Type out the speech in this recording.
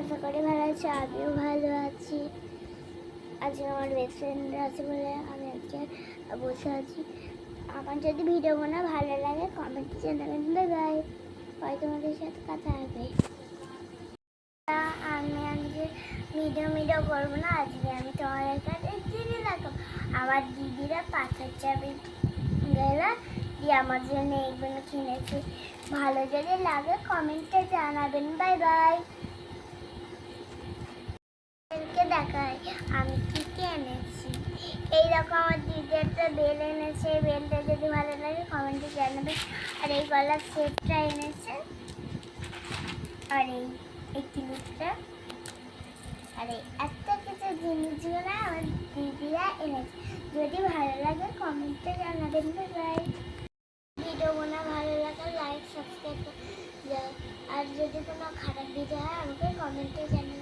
আশা করি ভালো আছি, আমিও ভালো আছি। আজকে আমার বেস্ট ফ্রেন্ড আছে বলে আমি আজকে বসে আছি। আমার যদি ভিডিওগুলো ভালো লাগে কমেন্টে জানাবেন। বাই বাই, পরে তোমাদের সাথে কথা হবে। আমি আজকে ভিডিও করবো না, আজকে আমি তোমাদের কাছে দিদি দেখো আমার দিদিরা পাথর চাবি গেলা দিয়ে আমার জন্য এইগুলো কিনেছি। ভালো যদি লাগে কমেন্টে জানাবেন। Bye bye. দেখাই আমি কি কি এনেছি। এইরকম আমার দিদি একটা বেল এনেছে, বেলটা যদি ভালো লাগে কমেন্টে জানাবেন। আর এই গলার সেটটা এনেছে, আর এই ক্লিপটা, আর এই এত কিছু জিনিসগুলো আমার দিদিরা এনেছে। যদি ভালো লাগে কমেন্টে জানাবেন। বাই। ভিডিওগুলো ভালো লাগে লাইক সাবস্ক্রাইব, আর যদি কোনো খারাপ ভিডিও হয় আমাকে কমেন্টে জানাবেন।